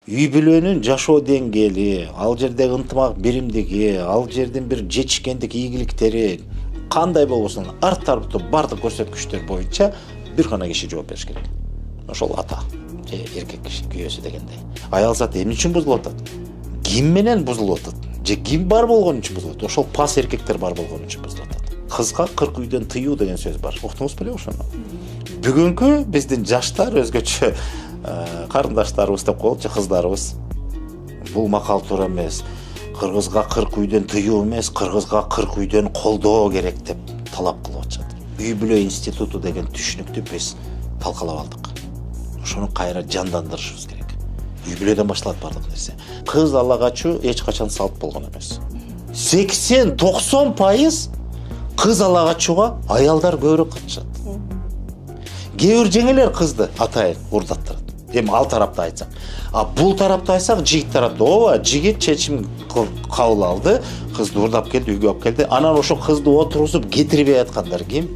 үй бүлөнүн жашоо деңгээли, ал жердеги ынтымак биримдиги, ал жердин бир жечкендик ийгиликтери кандай болбосун ар тараптуу бардык көрсөткүчтөр боюнча бир гана киши жооп бериш керек. Ошол ата же эркек киши күйөөсү дегендей. Аял заты эмне үчүн бузулуп атат? Ким менен бузулуп атат? Же ким бар болгон үчүн бузулуп атат? Ошол пас эркектер бар болгон үчүн бузулуп атат. Кызга 40 үйдөн тыюу деген сөз бар. Уктуңуз беле ошону? Бүгүнкү биздин жаштар өзгөчө карындаштарыбыз деп коелучу, кыздарыбыз бул макал туура эмес. Кыргызга 40 үйдөн тыюу эмес, кыргызга 40 үйдөн колдоо керек деп талап кылып атышат. Үй бүлө институту деген түшүнүктү биз талкалап алдык. Ошону кайра жандандырышыбыз керек. Үй бүлөдөн башталат бардык нерсе. Кыз ала качуу эч качан салт болгон эмес. 80-90% кыз ала качууга аялдар көбүрөөк катышат. Кээ бир жеңелер кызды атайын урдаттырат. Эми ал тарапты айтсак. А бул тарапты айтсак, жигит тарапты. Ооба, жигит чечим кабыл алды, кызды урдап келди, үйгө алып келди. Анан ошо кызды отургузуп кетирбей аткандар ким?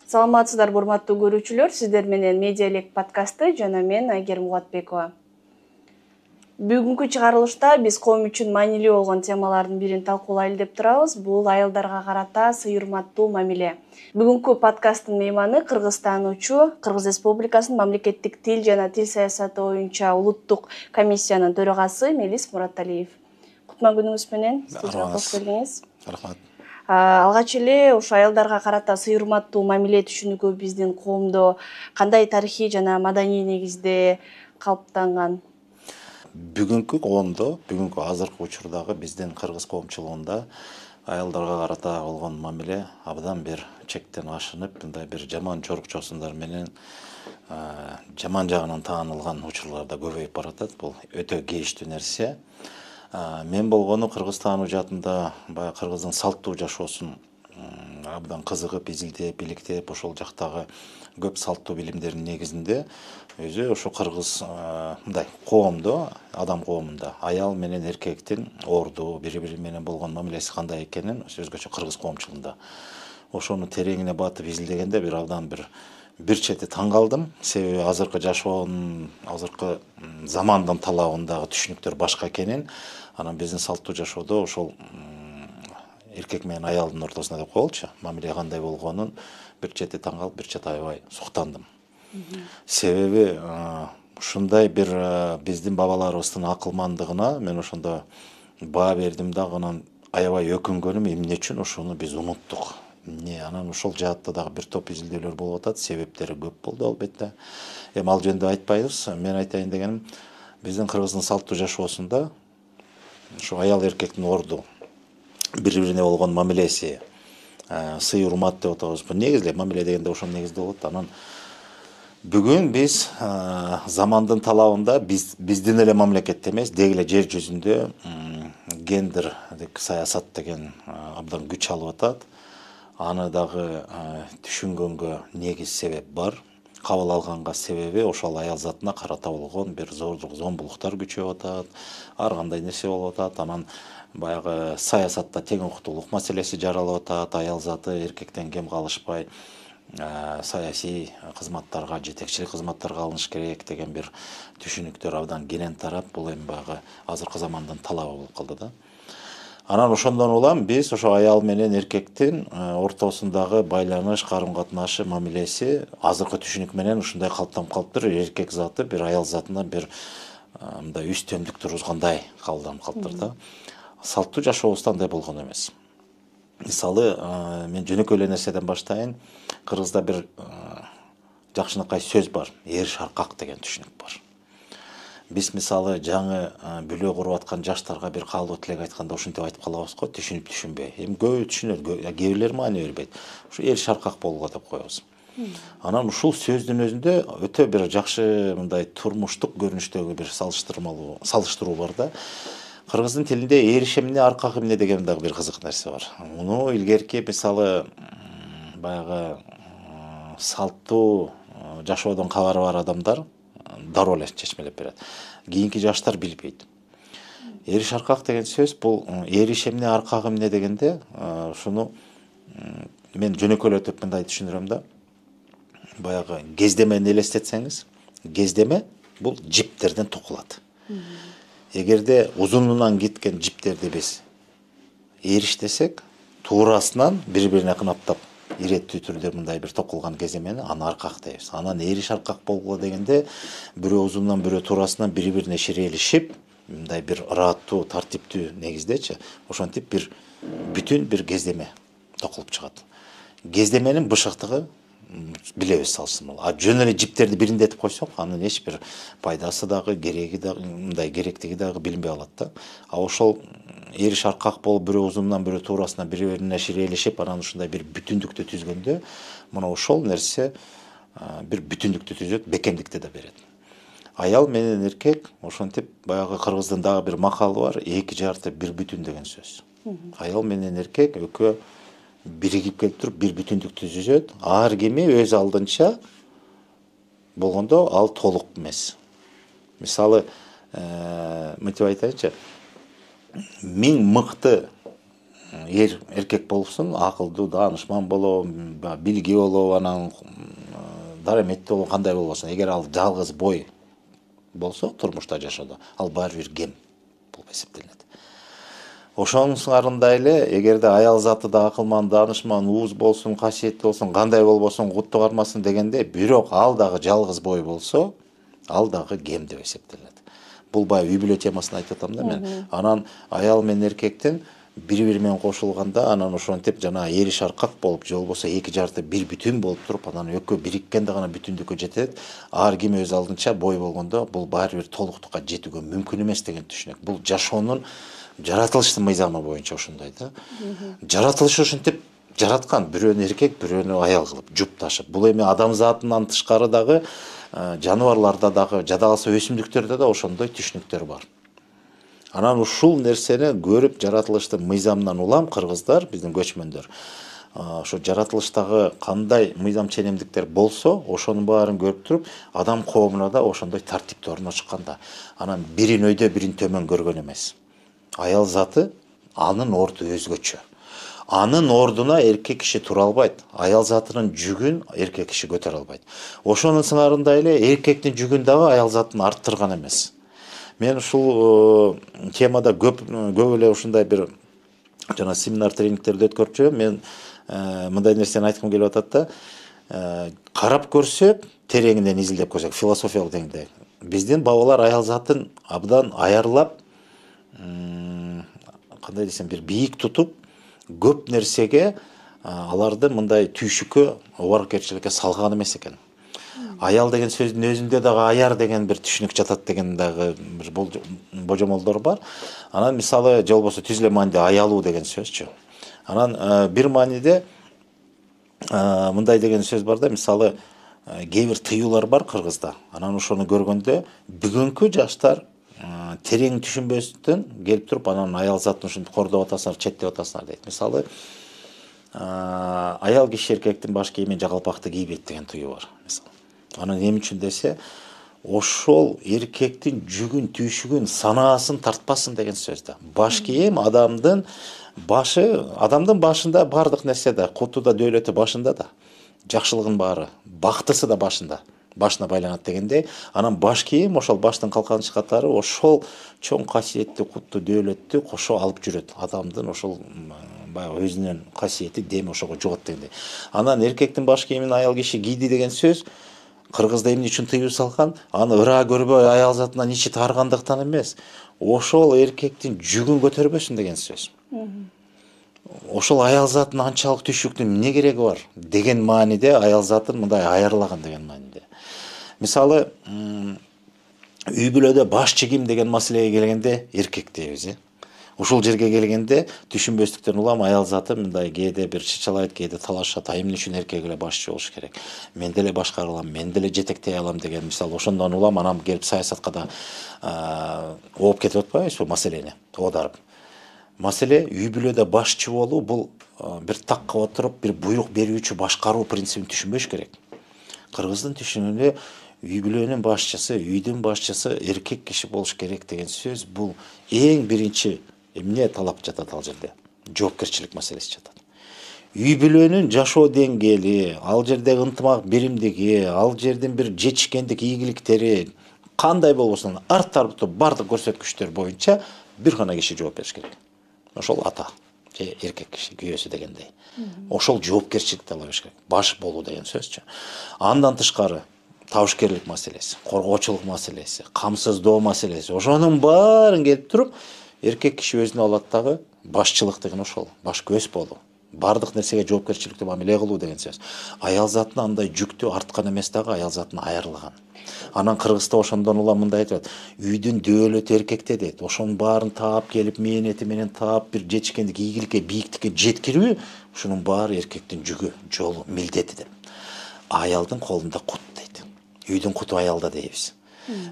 Саламатсыздар, урматтуу көрүүчүлөр. Сиздер менен Медиалек подкасты жана мен Айгерим Муратбекова. Бүгүнкү чыгарылышта биз коом үчүн маанилүү болгон темалардын бирин талкуулайлы деп турабыз. Бул аялдарга карата сый урматтуу мамиле. Бүгүнкү подкасттын мейманы кыргызстануучу Кыргыз Республикасынын мамлекеттик тил жана тил саясаты боюнча улуттук комиссиянын төрагасы Мелис Мураталиев. Кутман күнүңүз менен студияга кош келдиңиз. Рахмат. Алгач эле ошо аялдарга карата сый урматтуу мамиле түшүнүгү биздин коомдо кандай тарыхый жана маданий негизде калыптанган? Бүгүнкү коомдо, бүгүнкү азыркы учурдагы биздин кыргыз коомчулугунда аялдарга карата болгон мамиле абдан бир чектен ашынып, мындай бир жаман жорукчосундар менен жаман жагынан таанылган учурлар да көбөйүп баратат. Бул өтө кейиштүү нерсе. Мен болгону Кыргызстан жаатында баягы кыргыздын салттуу жашоосун абдан кызыгып, изилдеп, биликтеп, ошол жактагы көп салттуу билимдердин негизинде өзү ошо кыргыз мындай коомдо, адам коомунда аял менен эркектин орду, бири-бири менен болгон мамилеси кандай экенин өзгөчө кыргыз коомчулугунда ошону тереңине батып изилдегенде бир абдан бир чети таң калдым. Себеби азыркы жашоонун, азыркы замандын талабындагы түшүнүктөр башка экенин, анан биздин салттуу жашоодо ошол эркек менен аялдын ортосунда деп коелучу, мамиле кандай болгонун бир чети таң калып, бир чети аябай суктандым. Себеби ушундай бир биздин бабаларыбыздын акылмандыгына мен ошондо баа бердим да, анан аябай өкүнгөнүм эмне үчүн ошону биз унуттук. Анан ошол жаатта дагы бир топ изилдөөлөр болуп атат, себептери көп болду албетте. Эми ал жөнүндө айтпайбыз, мен айтайын дегеним, биздин кыргыздын салттуу жашоосунда ушу аял эркектин орду, бири-бирине болгон мамилеси, сый урмат деп атабыз. Негизде мамиле дегенде ошол негизде болот. Анан бүгүн биз замандын талабында биздин эле мамлекетте эмес, деги эле жер жүзүндө гендердик саясат деген абдан күч алып атат. Аны дагы түшүнгөнгө негиз себеп бар. Кабыл алганга себеби ошол аял затына карата болгон бир зордук, зомбулуктар күчөп атат, ар кандай нерсе болуп атат. Анан баягы саясатта тең укуктуулук маселеси жаралып атат. Аял заты эркектен кем калышпай саясий кызматтарга, жетекчилик кызматтарга алыныш керек деген бир түшүнүктөр абдан кенен тарап, бул эми баягы азыркы замандын талабы болуп калды да. Анан ошондон улам биз ошо аял менен эркектин ортосундагы байланыш, карым-катнашы, мамилеси азыркы түшүнүк менен ушундай калыптанып калыптыр. Эркек заты бир аял затына бир мындай үстөмдүк тургузгандай кабылданып калыптыр да. Салттуу жашообузда андай болгон эмес. Мисалы, мен жөнөкөй эле нерседен баштайын. Кыргызда бир жакшынакай сөз бар, эр шаркак деген түшүнүк бар. Биз мисалы жаңы бүлө куруп аткан жаштарга бир каалоо тилек айтканда ушинтип айтып калабыз го, түшүнүп түшүнбөй. Эми көбү түшүнөт, кээ бирлери маани бербейт. Ушу эр шаркак болгула деп коебуз. Анан ушул сөздүн өзүндө өтө бир жакшы мындай турмуштук көрүнүштөгү бир салыштыруу бар да. Кыргыздын тилинде эриш эмне, аркак эмне деген дагы бир кызык нерсе бар. Муну илгерки мисалы баягы салттуу жашоодон кабары бар адамдар дароо эле чечмелеп берет. Кийинки жаштар билбейт. Эриш аркак деген сөз бул эриш эмне аркак эмне дегенде ушуну мен жөнөкөйлөтүп мындай түшүндүрөм да. Баягы кездемени элестетсеңиз, кездеме бул жиптерден токулат. Эгерде узунунан кеткен жиптерди биз эриш десек, туурасынан бири-бирине кынаптап иреттүү түрдө мындай бир токулган кездемени аны аркак дейбиз. Анан эриш аркак болгула дегенде бирөө узунунан бирөө туурасынан бири-бирине ширелишип, мындай бир ыраттуу, тартиптүү негиздечи, ошентип бир бүтүн бир кездеме токулуп чыгат. Кездеменин бышыктыгы билебиз салышсырмалуу. А жөн эле жиптерди бириндетип койсок, анын эч бир пайдасы дагы, кереги дагы, мындай керектиги дагы билинбей калат да. А ошол эриш аркак болуп бирөө узунунан бирөө туурасынан бири-бирине ширелишип, анан ушундай бир бүтүндүктү түзгөндө, мына ошол нерсе бир бүтүндүктү түзөт, бекемдикти да берет. Аял менен эркек ошентип баягы кыргыздын дагы бир макалы бар, эки жарты бир бүтүн деген сөз. Аял менен эркек экөө биригип келип туруп бир бүтүндүктү түзөт. Ар кими өз алдынча болгондо ал толук эмес. Мисалы, мынтип айтайынчы, 1000 мыкты эркек болсун, акылдуу, даанышман болобу, билги болобу, анан дараметтүү болобу, кандай болбосун, эгер ал жалгыз бой болсо, турмушта жашоодо, ал баары бир кем болуп эсептелинет. Ошонун сыңарында эле, эгерде аял заты да акылман, даанышман, ууз болсун, касиеттүү болсун, кандай болбосун, кутту кармасын дегенде, бирок ал дагы жалгыз бой болсо, ал дагы кем деп эсептелинет. Бул баягы үй бүлө темасын айтып атам да мен. Анан аял менен эркектин бири-бири менен кошулганда, анан ошентип жана эриш аркак болуп, же болбосо эки жарты бир бүтүн болуп туруп, анан экөө бириккенде гана бүтүндүккө жетет. Ар ким өз алдынча бой болгондо, бул баары бир толуктукка жетүүгө мүмкүн эмес деген түшүнүк. Бул жашоонун жаратылыштын мыйзамы боюнча ошондой да. Жаратылыш ошентип жараткан, бирөөнү эркек, бирөөнү аял кылып жупташып. Бул эми адамзатынан тышкары дагы жаныбарларда дагы, жада калса өсүмдүктөрдө да ошондой түшүнүктөр бар. Анан ушул нерсени көрүп жаратылыштын мыйзамынан улам кыргыздар, биздин көчмөндөр, ошо жаратылыштагы кандай мыйзам ченемдиктер болсо, ошонун баарын көрүп туруп, адам коомуна да ошондой тартипти орнотушкан да. Анан бирин өйдө, бирин төмөн көргөн эмес. Аял заты анын орду өзгөчө. Анын ордуна эркек киши тура албайт. Аял затынын жүгүн эркек киши көтөрө албайт. Ошонун сыңарында эле эркектин жүгүн дагы аял затын арттырган эмес. Мен ушул темада көп эле ушундай бир жана семинар тренингтерди өткөрүп жүрөм. Мен мындай нерсени айткым келип атат да. Карап көрсөк, тереңинен изилдеп көрсөк, философиялык деңгээлде биздин бабалар аял затын абдан аярлап, кандай десем, бир бийик тутуп, көп нерсеге аларды мындай түйшүккө, оорукерчиликке салган эмес экен. Аял деген сөздүн өзүндө дагы аяр деген бир түшүнүк жатат деген дагы бир божомолдор бар. Анан мисалы, же болбосо түз эле мааниде аялуу деген сөзчү. Анан бир мааниде мындай деген сөз бар да, мисалы, кээ бир тыюулар бар кыргызда. Анан ошону көргөндө бүгүнкү жаштар терең түшүнбөстөн келип туруп, анан аял затын ушинтип кордоп атасыңар, четтеп атасыңар дейт. Мисалы, аял киши эркектин баш кийимин, жагалпакты кийбейт деген тыюу бар. Анан эмне үчүн десе, ошол эркектин жүгүн, түйшүгүн, санаасын тартпасын деген сөз да. Баш кийим адамдын башында бардык нерсе да, куту да, дөөлөтү башында да, жакшылыгын баары, бактысы да башында, башына байланат дегендей. Анан баш кийим ошол баштын калканыч катары ошол чоң касиеттүү кутту дөөлөттү кошо алып жүрөт. Адамдын ошол баягы өзүнүн касиети, деми ошого жугат дегендей. Анан эркектин баш кийимин аял киши кийди деген сөз кыргызда эмне үчүн тыюу салган? Аны ыраа көрбөй аял затынан ичи тааргандыктан эмес, ошол эркектин жүгүн көтөрбөсүн деген сөз. Ошол аял затын анчалык түшүктүн эмне кереги бар деген мааниде аял затын мындай аярлаган деген мааниде. Мисалы, үй бүлөдө башчы ким деген маселеге келгенде эркек дейбиз. Ушул жерге келгенде түшүнбөстүктөн улам аял заты мындай кээде бир чычалайт, кээде талашат. Эмне үчүн эркек эле башчы болуш керек? Мен деле башкара алам, мен деле жетектей алам деген мисалы ошондон улам анан келип саясатка да ооп кетип атпайбызбы маселени, оодарып. Маселе үй бүлөдө башчы болуу бул бир такка отуруп бир буйрук берүүчү башкаруу принцибин түшүнбөш керек. Кыргыздын түшүнүгүндө үй бүлөнүн башчысы, үйдүн башчысы эркек киши болуш керек деген сөз бул эң биринчи эмне талап жатат ал жерде? Жоопкерчилик маселеси жатат. Үй бүлөнүн жашоо деңгээли, ал жердеги ынтымак биримдиги, ал жердин бир жетишкендик ийгиликтери кандай болбосун ар тараптуу бардык көрсөткүчтөр боюнча бир гана киши жооп бериш керек. Ошол ата же эркек киши, күйөөсү дегендей. Ошол жоопкерчиликти ала бериш керек. Баш болуу деген сөзчү. Андан тышкары табышкерлик маселеси, коргоочулук маселеси, камсыздоо маселеси, ошонун баарын келип туруп, эркек киши өзүнө алат дагы башчылык деген ошол, баш көз болуу. Бардык нерсеге жоопкерчиликтүү мамиле кылуу деген сөз. Аял затына андай жүктү арткан эмес дагы, аял затын айырылган. Анан кыргызда ошондон улам мындай айтып атат: үйдүн дөөлөтү эркекте дейт. Ошонун баарын таап келип, мээнети менен таап бир жетишкендик ийгиликке, бийиктикке жеткирүү ушунун баары эркектин жүгү, жолу, милдети деп. Аялдын колунда кут дейт. Үйдүн куту аялда дейбиз.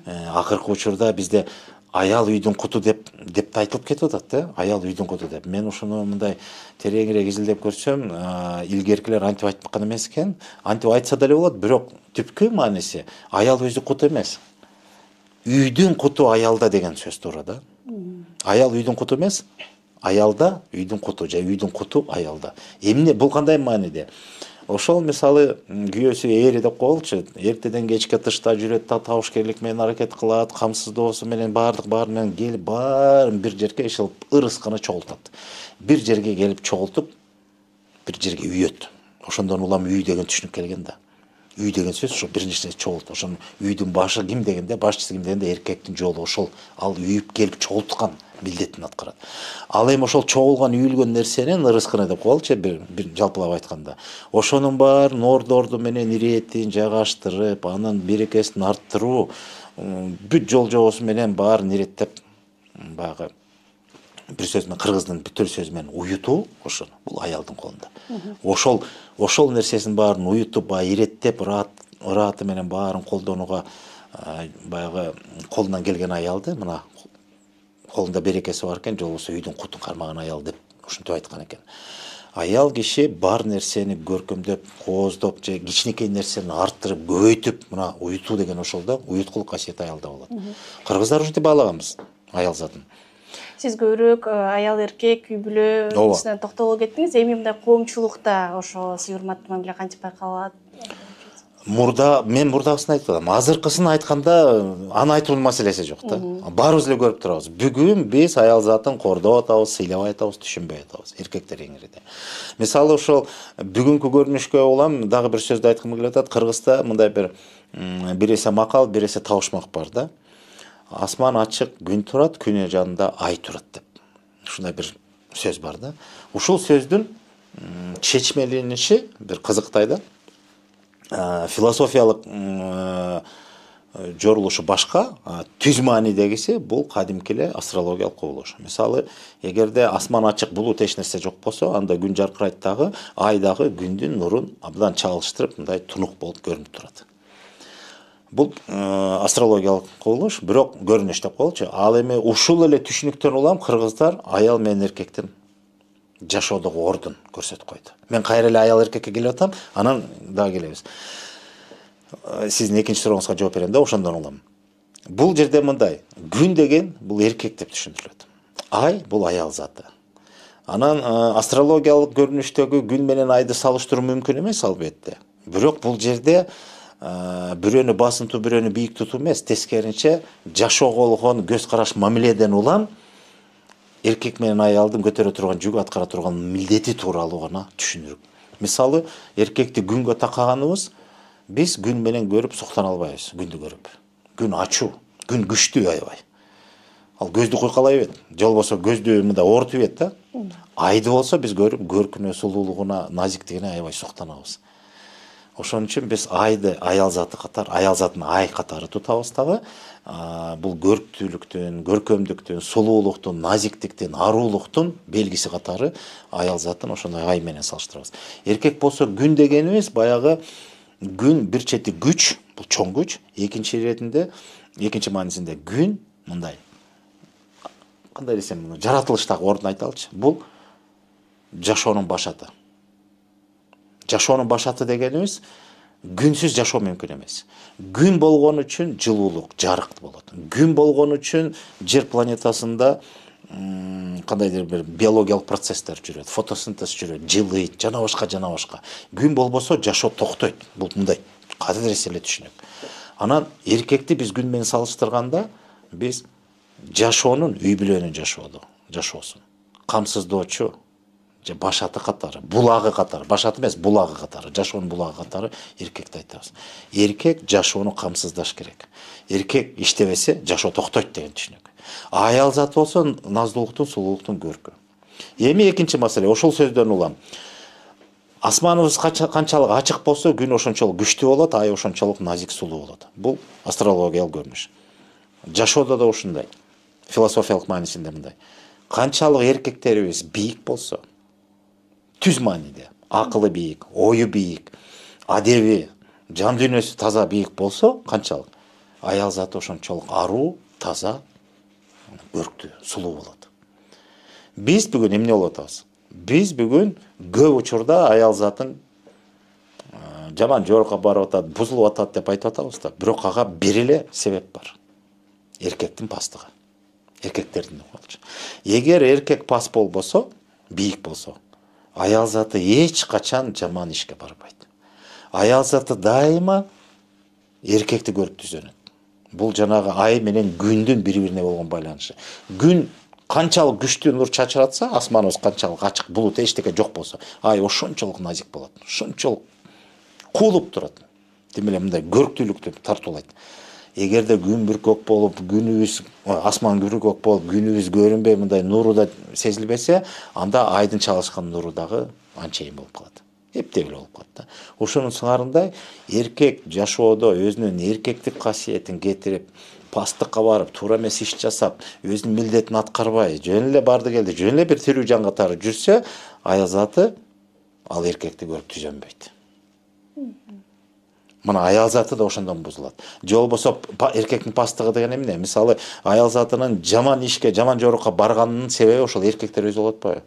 Акыркы учурда бизде аял үйдүн куту деп айтылып кетип атат да, аял үйдүн куту деп. Мен ушуну мындай тереңирээк изилдеп көрсөм, илгеркилер антип айтпакан эмес экен. Антип айтса деле болот, бирок түпкү мааниси аял өзү кут эмес. Үйдүн куту аялда деген сөз туура да. Аял үйдүн куту эмес, аялда үйдүн куту же үйдүн куту аялда. Эмне бул кандай мааниде? Ошол мисалы күйөөсү эри деп коелучу, эртеден кечке тышта жүрөт да, табышкерлик менен аракет кылат, камсыздоосу менен баары менен келип баарын бир жерге ишыл ырыскына чогултат. Бир жерге келип чогултуп, бир жерге үйөт. Ошондон улам үй деген түшүнүк келген да. Үй деген сөз ошо бир нерсе чогулт. Ошонун үйдүн башы ким дегенде, башчысы ким дегенде эркектин жолу ошол. Ал үйүп келип чогулткан милдетин аткарат. Ал эми ошол чогулган үйүлгөн нерсенин ырыскына деп коелучу, бир жалпылап айтканда. Ошонун баарын ордорду менен иретин жайгаштырып, анын берекесин арттыруу, бүт жол жобосу менен баарын иреттеп, баягы бир сөз менен кыргыздын бүтүр сөзү менен уютуу ошол бул аялдын колунда. Ошол нерсесин баарын уютуп, баягы иреттеп, ыраты менен баарын колдонууга баягы колунан келген аялды, мына колунда берекеси бар экен, же болбосо үйдүн кутун кармаган аял деп ушинтип айткан экен. Аял киши бар нерсени көркөмдөп, кооздоп же кичинекей нерсени арттырып, көбөйтүп, мына уютуу деген ошол да, уюткулук касиети аялда болот. Кыргыздар ушинтип баалаганбыз аял затын. Сиз көбүрөөк аял эркек үй бүлөсүнө токтоло кеттиңиз. Эми мындай коомчулукта ошо сый урматтуу мамиле кантип байкалат? Мен мурдагысын айтып атам. Азыркысын айтканда аны айтуунун маселеси жок да. Баарыбыз эле көрүп турабыз. Бүгүн биз аял затын кордоп атабыз, сыйлабай атабыз, түшүнбөй атабыз. Эркектер эңириде. Мисалы ошол бүгүнкү көрүнүшкө улам дагы бир сөздү айткым келип атат. Кыргызда мындай бир эсе макал, бир эсе табышмак бар да. Асман ачык, күн турат, күнү жанында ай турат деп. Ушундай бир сөз бар да. Ушул сөздүн чечмелениши бир кызыктай да. Философиялык жорулушу башка, түз маанидегиси бул кадимки эле астрологиялык кубулуш. Мисалы, эгерде асман ачык, булут эч нерсе жок болсо, анда күн жаркырайт дагы, ай дагы күндүн нурун абдан чагылыштырып, мындай тунук болуп көрүнүп турат. Бул астрологиялык кубулуш, бирок көрүнүш деп коелучу. Ал эми ушул эле түшүнүктөн улам кыргыздар аял менен эркектин жашоодогу ордун көрсөтүп койду. Мен кайра эле аял эркекке келип атам, анан дагы келебиз. Сиздин экинчи сурооңузга жооп берем да, ошондон улам. Бул жерде мындай, күн деген бул эркек деп түшүндүрүлөт. Ай бул аял заты. Анан астрологиялык көрүнүштөгү күн менен айды салыштыруу мүмкүн эмес албетте. Бирок бул жерде бирөөнү басынтуу, бирөөнү бийик тутуу эмес, тескеринче жашоого болгон көз караш, мамиледен улам эркек менен аялдын көтөрө турган жүгү, аткара турган милдети тууралуу гана түшүнүрүк. Мисалы, эркекти күнгө такаганыбыз, биз күн менен көрүп суктана албайбыз, күндү көрүп. Күн ачуу, күн күчтүү аябай. Ал көздү куйкалай бет, же болбосо көздү мындай оорутуп бет да. Айды болсо биз көрүп, көркүнө, сулуулугуна, назиктигине аябай суктанабыз. Ошон үчүн биз айды аял заты катары, аял затын ай катары тутабыз дагы. Бул көрктүүлүктүн, көркөмдүктүн, сулуулуктун, назиктиктин, аруулуктун белгиси катары аял затын ошондой ай менен салыштырабыз. Эркек болсо күн дегенибиз баягы күн бир чети күч, бул чоң күч, экинчи маанисинде күн мындай. Кандай десем, жаратылыштагы ордун айталычы. Бул жашоонун башаты. Жашоонун башаты дегенибиз күнсүз жашоо мүмкүн эмес. Күн болгон үчүн жылуулук, жарык болот. Күн болгон үчүн жер планетасында кандайдыр бир биологиялык процесстер жүрөт, фотосинтез жүрөт, жылыйт, жана башка. Күн болбосо жашоо токтойт. Бул мындай кадырес эле түшүнүк. Анан эркекти биз күн менен салыштырганда биз жашоонун үй бүлөнүн жашоосун камсыздоочу, же башаты катары, булагы катары, башаты эмес, булагы катары, жашоонун булагы катары эркекти айтабыз. Эркек жашоону камсыздаш керек. Эркек иштебесе жашоо токтойт деген түшүнүк. Аял заты болсо наздуулуктун, сулуулуктун көркү. Эми экинчи маселе, ошол сөздөн улам. Асманыбыз канчалык ачык болсо, күн ошончолук күчтүү болот, ай ошончолук назик, сулуу болот. Бул астрологиялык көрүнүш. Жашоодо да ушундай. Философиялык маанисинде мындай. Канчалык эркектерибиз бийик болсо, түз мааниде, акылы бийик, ою бийик, адеби, жан дүйнөсү таза бийик болсо, канчалык аял заты ошончолук аруу, таза, көрктүү, сулуу болот. Биз бүгүн эмне болуп атабыз? Биз бүгүн көп учурда аял затын жаман жорукка барып атат, бузулуп атат деп айтып атабыз да. Бирок ага бир эле себеп бар. Эркектин пастыгы. Эркектердин болчу. Эгер эркек пас болбосо, бийик болсо, аял заты эч качан жаман ишке барбайт. Аял заты дайыма эркекти көрүп түзөнөт. Бул жанагы ай менен күндүн бири-бирине болгон байланышы. Күн канчалык күчтүү нур чачыратса, асманыбыз канчалык ачык, булут эчтеке жок болсо, ай ошончолук назик болот. Ошончолук куулуп турат. Демек мындай көрктүүлүктү тартуулайт. Эгерде күн бүркөк болуп, күнүбүз, асман бүркөк болуп, күнүбүз көрүнбөй мындай нуру да сезилбесе, анда айдын чалышкан нуру дагы анчейин болуп калат. Эптеп эле болуп калат да. Ошонун сыңарындай эркек жашоодо өзүнүн эркектик касиетин кетирип, пастыкка барып, туура эмес иш жасап, өзүнүн милдетин аткарбай, жөн эле барды келди, жөн эле бир тирүү жан катары жүрсө, аял заты ал эркекти көрүп түзөнбөйт. Мына аял заты да ошондон бузулат. Же болбосо эркектин пастыгы деген эмне? Мисалы, аял затынын жаман ишке, жаман жорукка барганынын себеби ошол эркектер өзү болот атпайбы?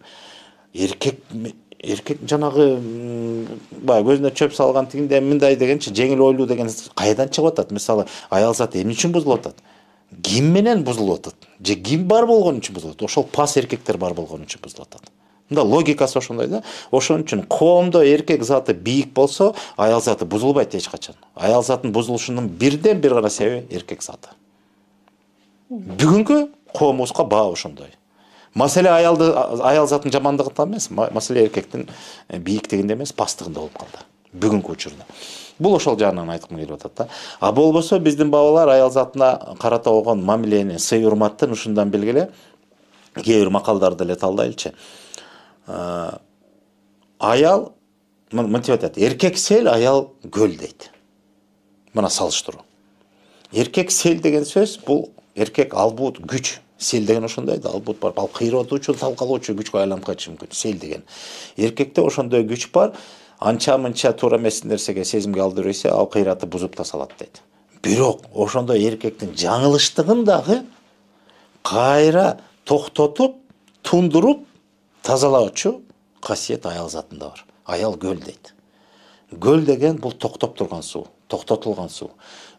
Эркек жанагы баягы көзүнө чөп салган тигинде мындай дегенчи жеңил ойлуу деген кайдан чыгып атат? Мисалы, аял заты эмне үчүн бузулуп атат? Ким менен бузулуп атат? Же ким бар болгон үчүн бузулуп атат? Ошол пас эркектер бар болгон үчүн бузулуп атат. Мында логикасы ошондой да. Ошон үчүн коомдо эркек заты бийик болсо, аял заты бузулбайт эч качан. Аял затынын бузулушунун бирден бир гана себеби эркек заты. Бүгүнкү коомубузга баа ошондой. Маселе аял затын жамандыгында эмес, маселе эркектин бийиктигинде эмес, пастыгында болуп калды. Бүгүнкү учурда. Бул ошол жагынан айткым келип атат да. А болбосо биздин бабалар аял затына карата болгон мамилени, сый урматтын ушундан белгиле кээ бир макалдарды эле талдайлычы. Аял мынтип айтат, эркек сел, аял көл дейт. Мына салыштыруу. Эркек сел деген сөз бул эркек албут күч. Сел деген ошондой да, албут бар, ал кыйроотуучу, талкалоочу күчкө айланып кайтышы мүмкүн. Сел деген. Эркекте ошондой күч бар, анча-мынча туура эмес нерсеге сезимге алдырып ийсе, ал кыйратып бузуп да салат дейт. Бирок ошондой эркектин жаңылыштыгын дагы кайра токтотуп, тундуруп, тазалоочу касиет аял затында бар. Аял көл дейт. Көл деген бул токтоп турган суу, токтотулган суу.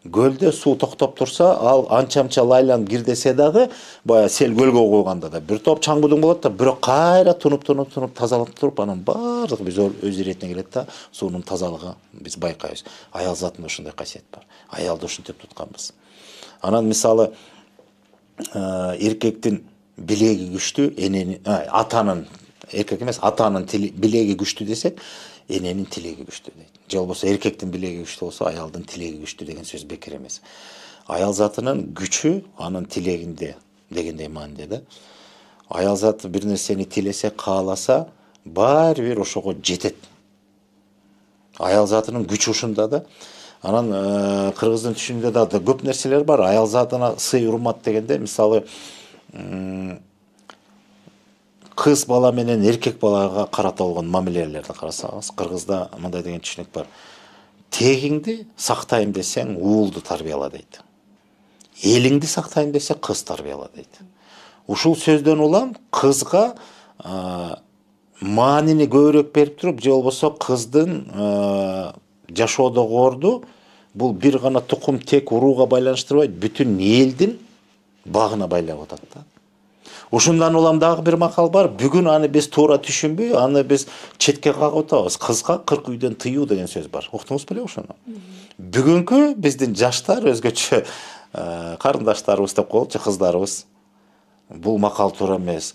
Көлдө суу токтоп турса, ал анча-мынча лайланып кирдесе дагы, баягы сел көлгө койгондо да бир топ чаңбудуң болот да, бирок кайра тунуп тазаланып туруп, анан баардыгы биз өз иретине келет да, суунун тазалыгы биз байкайбыз. Аял затында ошондой касиет бар. Аялды ушинтип тутканбыз. Анан мисалы эркектин билеги күчтүү, атанын, эркек эмес, атанын билеги күчтүү десек, эненин тилеги күчтүү дейт. Же болбосо эркектин билеги күчтүү болсо, аялдын тилеги күчтүү деген сөз бекер эмес. Аял затынын күчү анын тилегинде дегендей мааниде да. Аял заты бир нерсени тилесе, кааласа, баары бир ошого жетет. Аял затынын күчү ушунда да. Анан кыргыздын түшүнүндө да көп нерселер бар. Аял затына сый урмат дегенде, мисалы, кыз бала менен эркек балага карата болгон мамилелерди карасаңыз, кыргызда мындай деген түшүнүк бар. Тегиңди сактайм десең, уулду тарбияла дейт. Элиңди сактайм десе, кыз тарбияла дейт. Ушул сөздөн улам кызга маанини көбүрөөк берип туруп, же болбосо кыздын жашоодогу орду бул бир гана тукум тек урууга байланыштырбайт, бүтүн элдин багына байлап атат да. Ушундан улам дагы бир макал бар. Бүгүн аны биз туура түшүнбөй, аны биз четке кагып атабыз. Кызга 40 үйдөн тыюу деген сөз бар. Уктуңуз беле ошону? Бүгүнкү биздин жаштар өзгөчө карындаштарыбыз деп коелучу, кыздарыбыз. Бул макал туура эмес.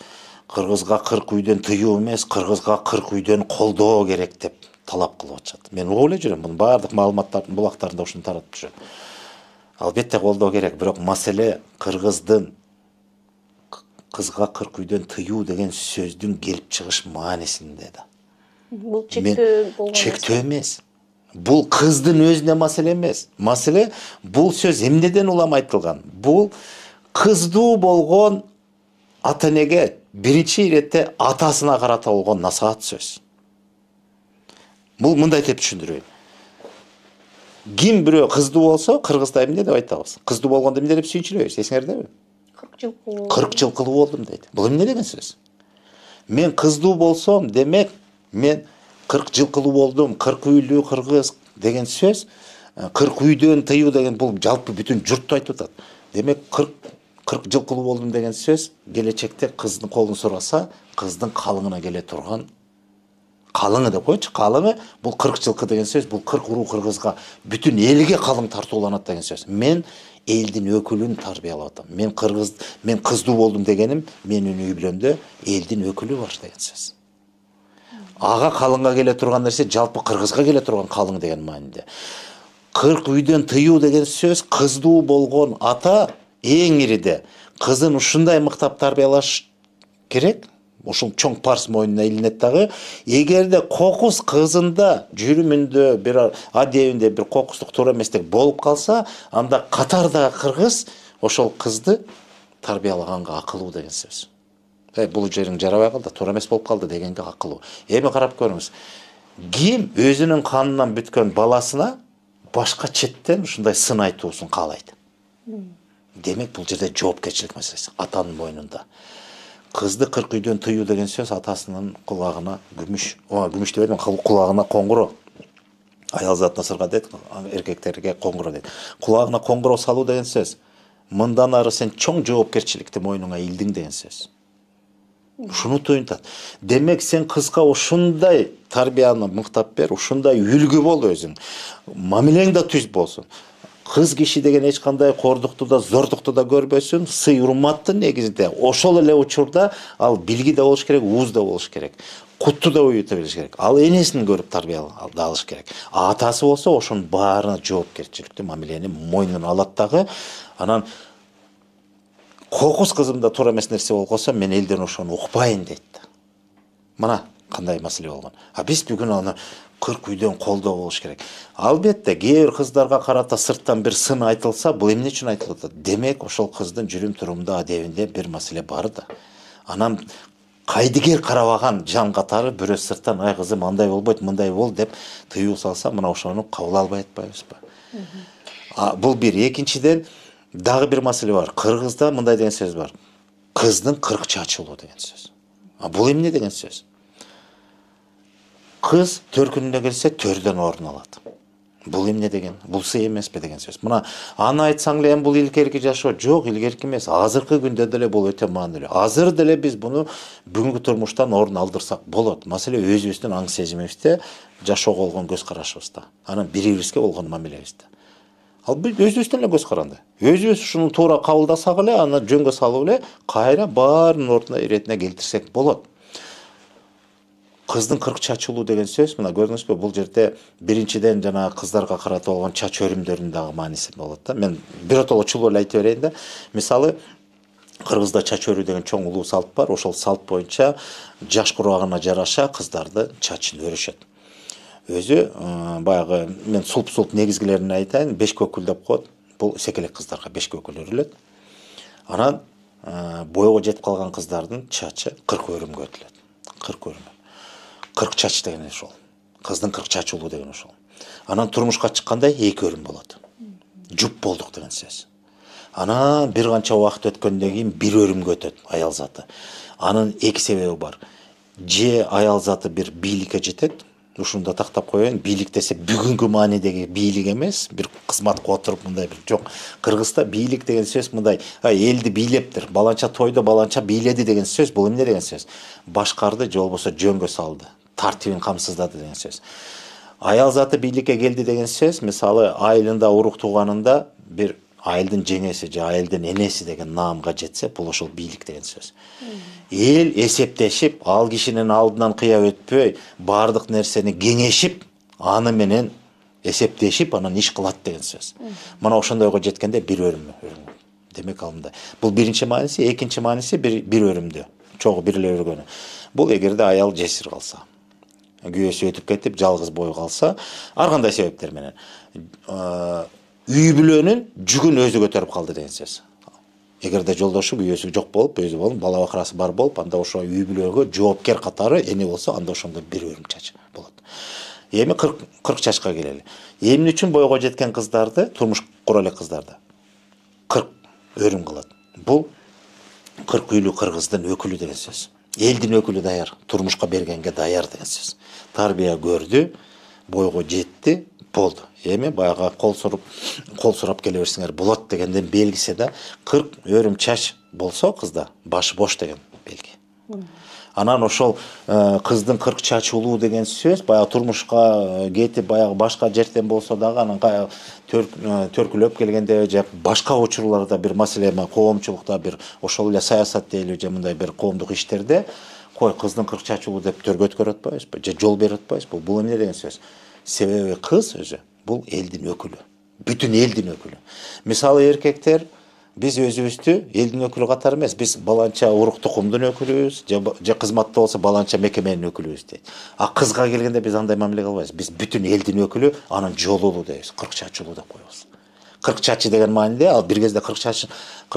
Кыргызга 40 үйдөн тыюу эмес, кыргызга 40 үйдөн колдоо керек деп талап кылып атышат. Мен угуп эле жүрөм, мунун баардык маалыматтардын булактарында ушуну таратып жүрөм. Албетте колдоо керек, бирок маселе кыргыздын кызга 40 үйдөн тыюу деген сөздүн келип чыгыш маанисинде да. Бул чектөө болгон. Чектөө эмес. Бул кыздын өзүнө маселе эмес. Маселе бул сөз эмнеден улам айтылган? Бул кыздуу болгон ата энеге биринчи иретте атасына карата болгон насаат сөз. Бул мындай деп түшүндүрөйүн. Ким бирөө кыздуу болсо, кыргызда эмне деп айтабыз? Кыздуу болгондо эмне деп сүйүнчүлөйбүз, эсиңердеби? 40 жыл кылуу. 40 жыл кылуу болдум дейт. Бул эмне деген сөз? Мен кыздуу болсом, демек мен 40 жыл кылуу болдум, 40 үйлүү кыргыз деген сөз, 40 үйдөн тыюу деген бул жалпы бүтүн журтту айтып атат. Демек 40 жыл кылуу болдум деген сөз келечекте кыздын колун сураса, кыздын калыңына келе турган, калыңы деп койчу, калыңы бул 40 жылкы деген сөз, бул 40 уруу кыргызга бүтүн элге калың тартууланат деген сөз. Мен элдин өкүлүн тарбиялап атам. Мен кыздуу болдум дегеним, менин үй бүлөмдө элдин өкүлү бар деген сөз. Ага калыңга келе турган нерсе жалпы кыргызга келе турган калың деген мааниде. 40 үйдөн тыюу деген сөз кыздуу болгон ата эң ириде кызын ушундай мыктап тарбиялаш керек. Ушул чоң парс мойнуна илинет дагы. Эгерде кокус кызында жүрүмүндө бир адебинде бир кокустук туура эместик болуп калса, анда катардагы кыргыз ошол кызды тарбиялаганга акылуу деген сөз. Бул жериң жарабай калды, туура эмес болуп калды дегенге акылуу. Эми карап көрүңүз. Ким өзүнүн канынан бүткөн баласына башка четтен ушундай сын айтуусун каалайт? Демек бул жерде жоопкерчилик маселеси атанын мойнунда. Кызды 40 үйдөн тыюу деген сөз атасынын кулагына күмүш деп айтам, кулагына коңгуроо. Аял затына сырга дейт, эркектерге коңгуроо дейт. Кулагына коңгуроо салуу деген сөз. Мындан ары сен чоң жоопкерчиликти мойнуңа илдиң деген сөз. Ушуну туюнтат. Демек сен кызга ушундай тарбияны мыктап бер, ушундай үлгү бол өзүң. Мамилең да түз болсун. Кыз киши деген эч кандай кордукту да, зордукту да көрбөсүн, сый урматтын негизинде. Ошол эле учурда ал билги да болуш керек, ууз да болуш керек. Кутту да уюта билиш керек. Ал энесин көрүп тарбиялап алыш керек. Атасы болсо ошонун баарына жоопкерчиликти, мамилени мойнуна алат дагы. Анан кокус кызымда туура эмес нерсе болуп калса, мен элден ошону укпайын дейт да. Мына кандай маселе болгон. Биз бүгүн аны 40 үйдөн колдоо болуш керек. Албетте, кээ бир кыздарга карата сырттан бир сын айтылса, бул эмне үчүн айтылып атат? Демек, ошол кыздын жүрүм турумда, адебинде бир маселе бар да. Анан кайдыгер карабаган жан катары бирөө сырттан ай кызым андай болбойт, мындай бол деп тыюу салса, мына ошону кабыл албай атпайбызбы? Бул бир. Экинчиден дагы бир маселе бар. Кыргызда мындай деген сөз бар. Кыздын 40 чачылуу деген сөз. Бул эмне деген сөз? Кыз төркүнүнө келсе, төрдөн орун алат. Бул эмне деген? Бул сый эмеспи деген сөз. Мына аны айтсаң эле бул илгерки жашоо жок, илгерки эмес. Азыркы күндө деле бул өтө маанилүү. Азыр деле биз буну бүгүнкү турмуштан орун алдырсак болот. Маселе өзүбүздүн аң сезимибизде, жашоого болгон көз карашыбызда. Анан бири-бирибизге болгон мамилебизде. Ал биз өзүбүздөн эле көз каранды. Өзүбүз ушуну туура кабылдасак эле, аны жөнгө салып эле, кайра баарынын ордуна иретине келтирсек болот. Кыздын 40 чачылуу деген сөз, мына көрдүңүзбү, бул жерде биринчиден жана кыздарга карата болгон чач өрүмдөрүнүн дагы мааниси болот да. Мен биротоло чулуу эле айтып берейин да. Мисалы, Кыргызда чач өрүү деген чоң улуу салт бар. Ошол салт боюнча жаш курагына жараша кыздарды чачын өрүшөт. Өзү баягы мен сулп негизгилерин айтайын, 5 көкүл деп коет. Бул секелек кыздарга 5 көкүл өрүлөт. Анан бойго жетип калган кыздардын чачы 40 өрүмгө өтүлөт. 40 өрүм. 40 чач деген ошол. Кыздын 40 чачылуу деген ошол. Анан турмушка чыкканда 2 өрүм болот. Жуп болдук деген сөз. Анан бир канча убакыт өткөндөн кийин 1 өрүмгө өтөт аял заты. Анын 2 себеби бар. Же аял заты бир бийликке жетет, ушунда тактап коеюн. Бийлик десе бүгүнкү маанидеги бийлик эмес, бир кызматка отуруп мындай бир жок. Кыргызда бийлик деген сөз мындай, элди бийлептир, баланча тойдо баланча бийледи деген сөз. Бул эмне деген сөз? Башкарды же болбосо жөнгө салды, тартибин камсыздады деген сөз. Аял заты бийликке келди деген сөз, мисалы айылында урук тууганында бир айылдын жеңеси же айылдын энеси деген наамга жетсе, бул ошол бийлик деген сөз. Эл эсептешип, ал кишинин алдынан кыя өтпөй, баардык нерсени кеңешип, аны менен эсептешип, анан иш кылат деген сөз. Мына ошондойго жеткенде бир өрүм. Демек ал мындай. Бул биринчи мааниси, экинчи мааниси бир өрүмдө. Чогуу бир эле өргөнү. Бул эгерде аял жесир калса, күйөөсү өтүп кетип, жалгыз бой калса, ар кандай себептер менен үй бүлөнүн жүгүн өзү көтөрүп калды деген сөз. Эгерде жолдошу күйөөсү жок болуп, өзү болуп, бала бакырасы бар болуп, анда ошо үй бүлөгө жоопкер катары эне болсо, анда ошондо бир өрүм чач болот. Эми 40 жашка келели. Эмне үчүн бойго жеткен кыздарды, турмуш кура элек кыздарды 40 өрүм кылат. Бул 40 үйлүү кыргыздын өкүлү деген сөз. Элдин өкүлү даяр, турмушка бергенге даяр деген сөз. Тарбия көрдү, бойго жетти, болду. Эми баягы кол сурап келе берсиңер болот дегенден белгиси да 40 өрүм чач болсо кызда башы бош деген белги. Анан ошол кыздын 40 чачулуу деген сөз баягы турмушка кетип баягы башка жерден болсо дагы анан төркүлөп келгенде же башка учурларда бир маселе коомчулукта бир ошол эле саясат дейли же мындай бир коомдук иштерде кой кыздын 40 чачулуу деп төргөткөрүп атпайбызбы же жол берип атпайбызбы? Бул эмне деген сөз? Себеби кыз өзү бул элдин өкүлү. Бүтүн элдин өкүлү. Мисалы эркектер биз өзүбүздү элдин өкүлү катары эмес, биз баланча урук тукумдун өкүлүбүз же кызматта болсо баланча мекеменин өкүлүбүз дейт. А кызга келгенде биз андай мамиле кылбайбыз. Биз бүтүн элдин өкүлү, анын жолулу дейбиз, 40 чачулуу деп коебуз. 40 чачы деген мааниде, ал бир кезде 40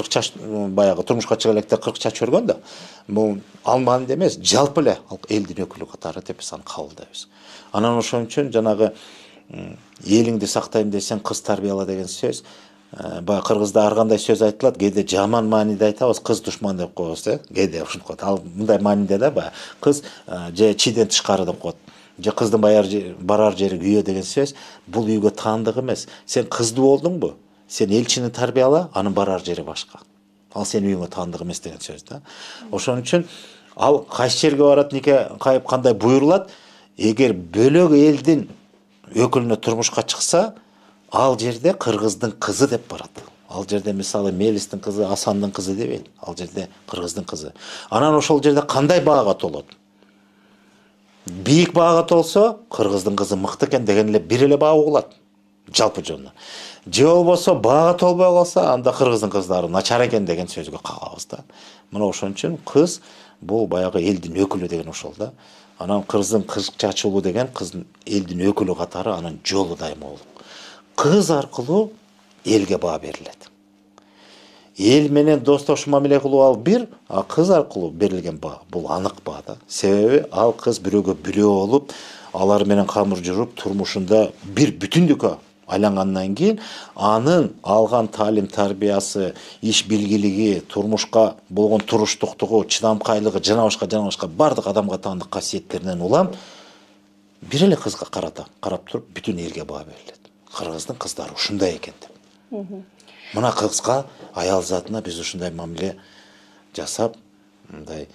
чач баягы турмушка чыга электе 40 чач өргөн да. Бул ал мааниде эмес, жалпы эле элдин өкүлү катары деп биз аны кабылдайбыз. Анан ошон үчүн жанагы элиңди сактайм десең кыз тарбияла деген сөз, баягы кыргызда ар кандай сөз айтылат, кээде жаман мааниде айтабыз, кыз душман деп коебуз, кээде ушинтип коет. Ал мындай мааниде да баягы кыз же чийден тышкары деп коет. Же кыздын барар жери күйөө деген сөз, бул үйгө таандык эмес. Сен кыздуу болдуңбу? Сен элчини тарбияла, анын барар жери башка. Ал сенин үйүңө таандык эмес деген сөз да. Ошон үчүн ал кайсы жерге барат, нике кайып кандай буйрулат, эгер бөлөк элдин өкүлүнө турмушка чыкса, ал жерде кыргыздын кызы деп барат. Ал жерде мисалы Мелистин кызы, Асандын кызы дебейт. Ал жерде кыргыздын кызы. Анан ошол жерде кандай баага толот? Бийик баага толсо, кыргыздын кызы мыкты экен деген эле бир эле баа угулат. Жалпы жөнүнө. Же болбосо баага толбой калса, анда кыргыздын кыздары начар экен деген сөзгө кагабыз да. Мына ошон үчүн кыз бул баягы элдин өкүлү деген ошол да. Анан кыздын 40 чачулуу деген кыздын элдин өкүлү катары анын жолу дайыма болот. Кыз аркылуу элге баа берилет. Эл менен достош мамиле кылуу ал бир, а кыз аркылуу берилген баа бул анык баа да. Себеби ал кыз бирөөгө бүлөө болуп, алар менен камыр журуп, турмушунда бир бүтүндүккө айлангандан кийин анын алган таалим тарбиясы, иш билгилиги, турмушка болгон туруштуктугу, чыдамкайлыгы жана башка бардык адамга таандык касиеттеринен улам бир эле кызга карап туруп бүтүн элге баа берилет. Кыргыздын кыздары ушундай экен деп. Мына кызга, аял затына биз ушундай мамиле жасап, мындай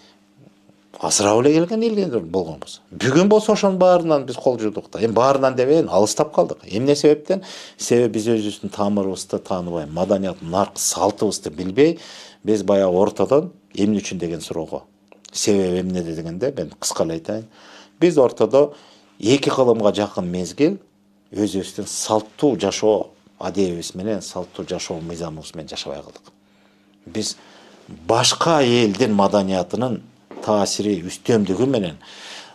асырап эле келген элдер болгонбуз. Бүгүн болсо ошонун баарынан биз кол жуудук да. Эми баарынан дебейин, алыстап калдык. Эмне себептен? Себеби биз өзүбүздүн тамырыбызды тааныбай, маданият, нарк, салтыбызды билбей, биз баягы ортодон эмне үчүн деген суроого себеби эмнеде дегенде мен кыска эле айтайын. Биз ортодо эки кылымга жакын мезгил өзүбүздүн салттуу жашоо адебибиз менен, салттуу жашоо мыйзамыбыз менен жашабай калдык. Биз башка элдин маданиятынын таасири, үстөмдүгү менен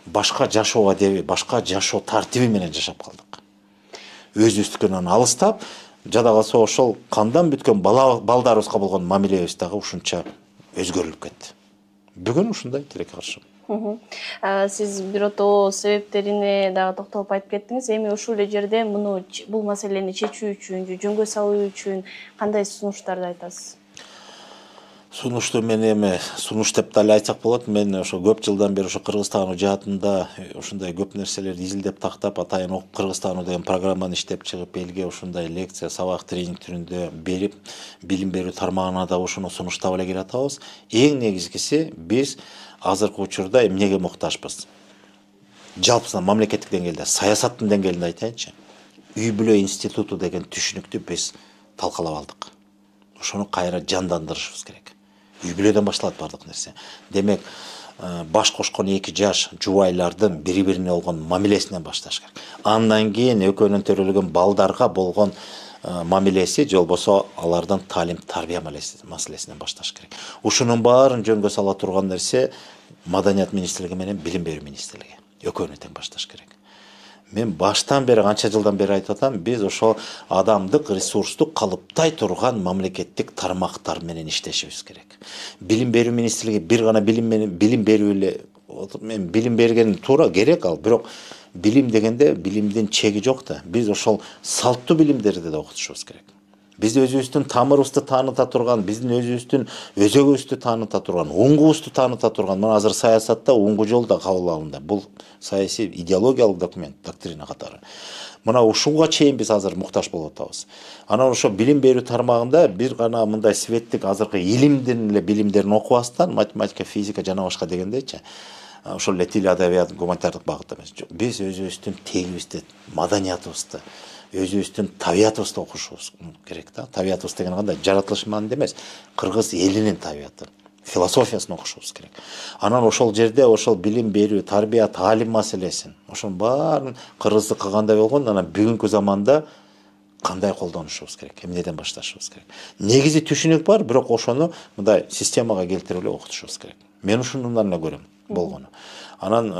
башка жашоо адеби, башка жашоо тартиби менен жашап калдык. Өзүбүздүкүнөн алыстап, жада калса ошол кандан бүткөн балдарыбызга болгон мамилебиз дагы ушунча өзгөрүлүп кетти. Бүгүн ушундай тилекке каршымын. Сиз биротоо себептерине дагы токтолуп айтып кеттиңиз. Эми ушул эле жерде бул маселени чечүү үчүн, жөнгө салуу үчүн кандай сунуштарды айтасыз? Сунушту мен эми сунуш деп да эле айтсак болот. Мен ошо көп жылдан бери ошо Кыргызстан жаатында ушундай көп нерселерди изилдеп тактап, атайын окуп Кыргызстан деген программаны иштеп чыгып, элге ушундай лекция, сабак, тренинг түрүндө берип, билим берүү тармагына да ушуну сунуштап эле келатабыз. Эң негизгиси биз азыркы учурда эмнеге муктажбыз? Жалпысынан мамлекеттик деңгээлде, саясаттын деңгээлинде айтайынчы. Үй бүлө институту деген түшүнүктү биз талкалап алдык. Ошону кайра жандандырышыбыз керек. Үй бүлөдөн башталат бардык нерсе. Демек, баш кошкон 2 жаш жубайлардын бири-бирине болгон мамилесинен башташ керек. Андан кийин экөөнүн төрөлгөн балдарга болгон мамилеси, же болбосо алардын таалим тарбия маселесинен башташ керек. Ушунун баарын жөнгө сала турган нерсе Маданият министрлиги менен Билим берүү министрлиги. Экөөнү тең башташ керек. Мен баштан бери, канча жылдан бери айтып атам, биз ошол адамдык ресурсту калыптай турган мамлекеттик тармактар менен иштешибиз керек. Билим берүү министрлиги бир гана билим берүү эле, мен билим берген туура керек ал, бирок билим дегенде билимдин чеги жок да. Биз ошол салттуу билимдерди да окутушубуз керек. Биз өзүбүздүн тамырыбызды тааныта турган, биздин өзүбүздүн өзөгүбүздү тааныта турган, уңгубузду тааныта турган, мына азыр саясатта уңгу жол да кабыл алынды. Бул саясий идеологиялык документ, доктрина катары. Мына ушуга чейин биз азыр муктаж болуп атабыз. Анан ошо билим берүү тармагында бир гана мындай светтик азыркы илимдин эле билимдерин окубастан, математика, физика жана башка дегендейчи, ошол эле тил, адабият, гуманитардык багытта эмес. Биз өзүбүздүн тегибизди, маданиятыбызды, өзүбүздүн табиятыбызды окушубуз керек да. Табиятыбыз деген кандай? Жаратылыш маанинде эмес, кыргыз элинин табияты, философиясын окушубуз керек. Анан ошол жерде ошол билим берүү, тарбия, таалим маселесин, ошонун баарын кыргыздыкы кандай болгон, анан бүгүнкү заманда кандай колдонушубуз керек, эмнеден башташыбыз керек. Негизи түшүнүк бар, бирок ошону мындай системага келтирип эле окутушубуз керек. Мен ушундан эле көрөм болгону. Анан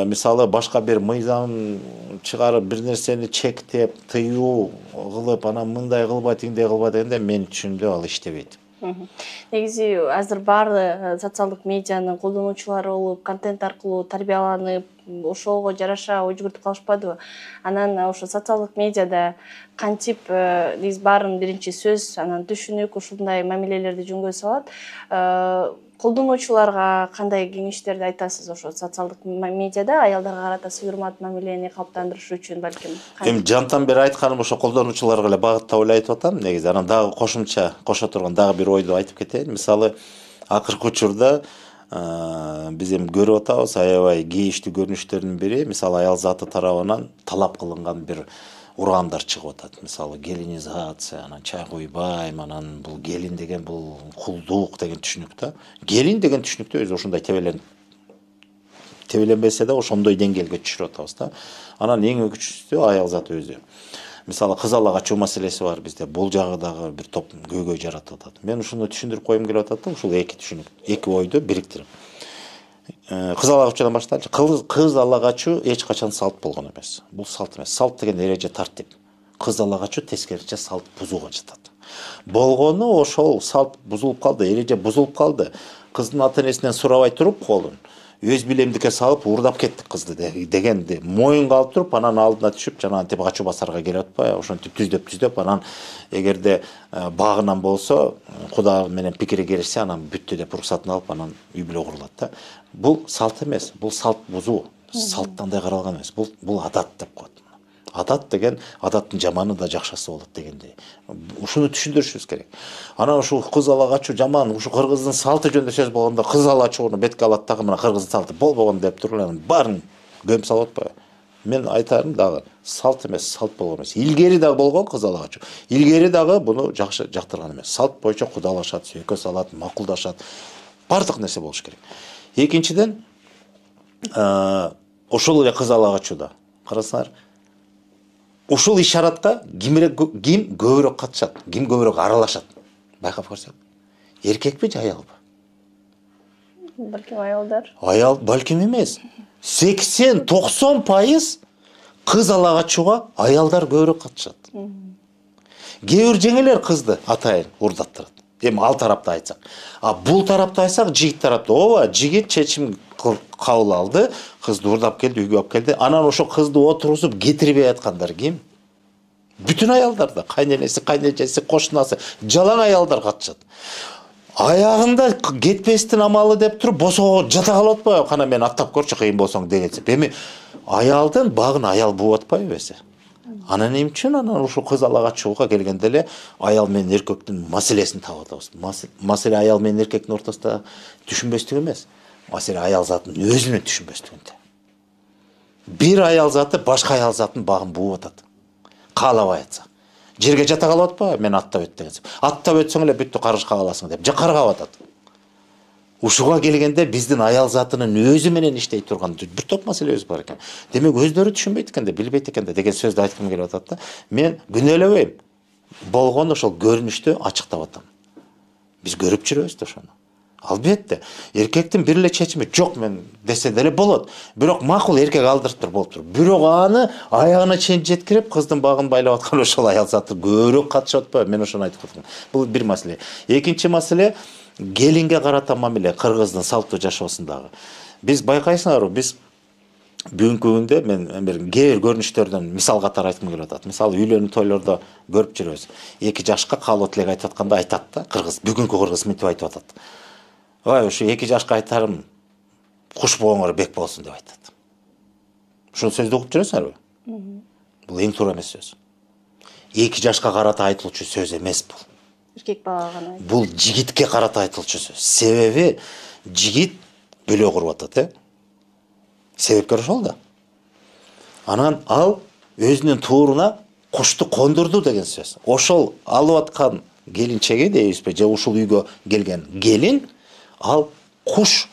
мисалы башка бир мыйзам чыгарып, бир нерсени чектеп, тыюу кылып, анан мындай кылба, тиңдей кылба дегенде мен түшүндү ал иштебейт. Негизи азыр баары социалдык медианын колдонуучулары болуп, контент аркылуу тарбияланып, ошого жараша ой жүгүртүп калышпадыбы? Анан ошо социалдык медиада кантип биз баарын биринчи сөз, анан түшүнүк, ушундай мамилелерди жөнгө салат. Колдонуучуларга кандай кеңештерди айтасыз ошо социалдык медиада аялдарга карата сый урмат мамилени калыптандырыш үчүн балким? Эми жантан бери айтканым ошо колдонуучуларга эле багыттап эле айтып атам. Негизи анан дагы кошумча кошо турган дагы бир ойду айтып кетейин. Мисалы акыркы учурда биз эми көрүп атабыз аябай кейиштүү көрүнүштөрдүн бири, мисалы аял заты тарабынан талап кылынган бир ураандар чыгып атат. Мисалы гелинизация, анан чай куйбайм, анан бул гелин деген бул кулдук деген түшүнүк да. Гелин деген түшүнүктү өзү ошондой тебеленбесе да ошондой деңгээлге түшүрүп атабыз да. Анан эң өкүнүчтүүсү аял заты өзү. Мисалы кыз ала качуу маселеси бар бизде. Бул жагы дагы бир топ көйгөй жаратып атат. Мен ушуну түшүндүрүп койгум келип атат да, ушул эки түшүнүк, эки ойду бириктирип. Кыз ала качуудан баштайлычы. Кыз ала качуу эч качан салт болгон эмес. Бул салт эмес. Салт деген эреже, тартип. Кыз ала качуу тескерисинче салт бузууга жатат. Болгону ошол салт бузулуп калды, эреже бузулуп калды. Кыздын ата-энесинен сурабай туруп колун өз билемдикке салып уурдап кеттик кызды дегенди моюнга алып туруп, анан алдына түшүп, жанагынтип качуу басарга келип атпайбы? Ошентип түздөп, анан эгерде багынан болсо, Куда менен пикири келишсе, анан бүттү деп уруксатын алып, анан үй бүлө курулат да. Бул салт эмес, бул салт бузуу. Салттандай каралган эмес. Бул адат деп коет. Адат деген адаттын жаманы да жакшысы болот дегендей. Ушуну түшүндүрүшүбүз керек. Анан ушул кыз ала качуу жаман, ушу кыргыздын салты жөнүндө сөз болгондо кыз ала качууну бетке алат дагы, мына кыргыздын салты болбогон деп туруп анан баарын көмүп салып атпайбы? Мен айтарым дагы салт эмес, салт болгон эмес. Илгери дагы болгон кыз ала качуу. Илгери дагы буну жакшы жактырган эмес. Салт боюнча кудалашат, сүйкө салат, макулдашат. Бардык нерсе болуш керек. Экинчиден, ошол эле кыз ала качууда карасаңар, ушул ишаратка ким көбүрөөк катышат, ким көбүрөөк аралашат? Байкап көрсөк. Эркекпи же аялбы? Балким аялдар. Аял балким эмес. 80-90% кыз ала качууга аялдар көбүрөөк катышат. Кээ бир жеңелер кызды атайын урдаттырат. Эми ал тарапта айтсак. А бул тарапта айтсак, жигит тарапта. Ооба, жигит чечим кабыл алды, кызды урдап келди, үйгө алып келди. Анан ошо кызды отургузуп кетирбей аткандар ким? Бүтүн аялдар да, кайненеси, кайнечеси, кошунасы, жалаң аялдар катышат. аягында кетпестин амалы деп туруп босого жата калып атпайбы, кана мени аттап көрчү кыйын болсоң дегенсип. Эми аялдын багын аял бууп атпайбы эсе. Анан эмне үчүн анан ушул кыз алага чыгууга келгенде эле аял менен эркектин маселесин таап атабыз. Маселе аял менен эркектин ортосунда түшүнбөстүк эмес. Маселе аял затынын өзүнүн түшүнбөстүгүндө. Бир аял заты башка аял затын багын бууп атат. Каалабай атса. Жерге жата калып атпайбы, мен аттап өт дегенсип. Аттап өтсөң эле бүттү каргышка каласың деп. Каргап атат. Ушуга келгенде биздин аял затынын өзү менен иштей турган бир топ маселебиз бар экен. Демек өздөрү түшүнбөйт экен да, билбейт экен да деген сөздү айткым келип атат да. Мен күнөөлөбөйм. Болгон ошол көрүнүштү ачыктап атам. Биз көрүп жүрөбүз да ошону. Албетте, эркектин бир эле чечими жок мен десе деле болот. Бирок макул эркек алдырып болуп тур. Бирок аны аягына чейин жеткирип, кыздын багын байлап аткан ошол аял заты көбүрөөк катышып атпайбы? Мен ошону айтып атам. Бул бир маселе. Экинчи маселе келинге карата мамиле кыргыздын салттуу жашоосундагы. Биз байкайсыңарбы, биз бүгүнкү күндө мен бир кээ бир көрүнүштөрдөн мисал катары айткым келип атат. Мисалы үйлөнүү тойлордо көрүп жүрөбүз. 2 жашка калуу тилек айтып атканда айтат да, кыргыз, бүгүнкү кыргыз мынтип айтып атат. Ой, ушу 2 жашка айтарым, куш бооңор бек болсун деп айтат. Ушул сөздү угуп жүрөсүңөрбү? Бул эң туура эмес сөз. 2 жашка карата айтылчу сөз эмес бул. Эркек балага гана. Бул жигитке карата айтылчу сөз. Себеби жигит бөлө куруп атат, себепкер ошол да. Анан ал өзүнүн тууруна кушту кондурду деген сөз. Ошол алып аткан келинчеги дейбизби, же ушул үйгө келген келин, ал куш.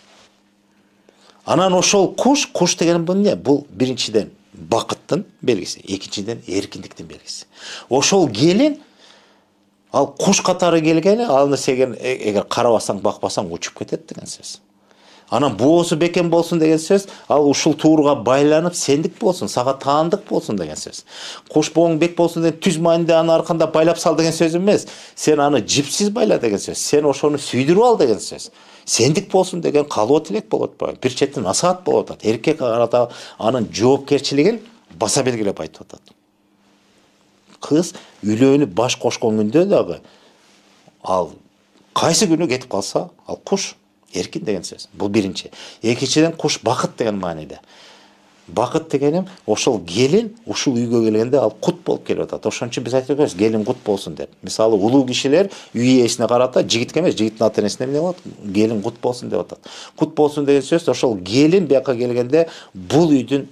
Анан ошол куш деген бул эмне? Бул биринчиден бакыттын белгиси, экинчиден эркиндиктин белгиси. Ошол келин ал куш катары келгени, аны сен эгер карабасаң, бакпасаң учуп кетет деген сөз. Анан боосу бекем болсун деген сөз, ал ушул тууруга байланып сендик болсун, сага таандык болсун деген сөз. Куш бооң бек болсун деген түз майында аны арканда байлап сал деген сөз эмес. Сен аны жипсиз байла деген сөз. Сен ошону сүйдүрүп ал деген сөз. Сендик болсун деген калоо тилек болуп атпайбы? Бир четтен насаат болуп атат. Эркек карата анын жоопкерчилигин баса белгилеп айтып атат. Кыз үйлөнүп баш кошкон күндө дагы ал кайсы күнү кетип калса, ал куш. Эркин деген сөз. Бул биринчи. Экинчиден куш бакыт деген мааниде. Бакыт дегеним ошол келин ушул үйгө келгенде ал кут болуп келип атат. Ошон үчүн биз айтып атабыз, келин кут болсун деп. Мисалы улуу кишилер үй ээсине карата, жигитке эмес, жигиттин ата энесине эмне кылат? Келин кут болсун деп атат. Кут болсун деген сөз ошол келин бияка келгенде бул үйдүн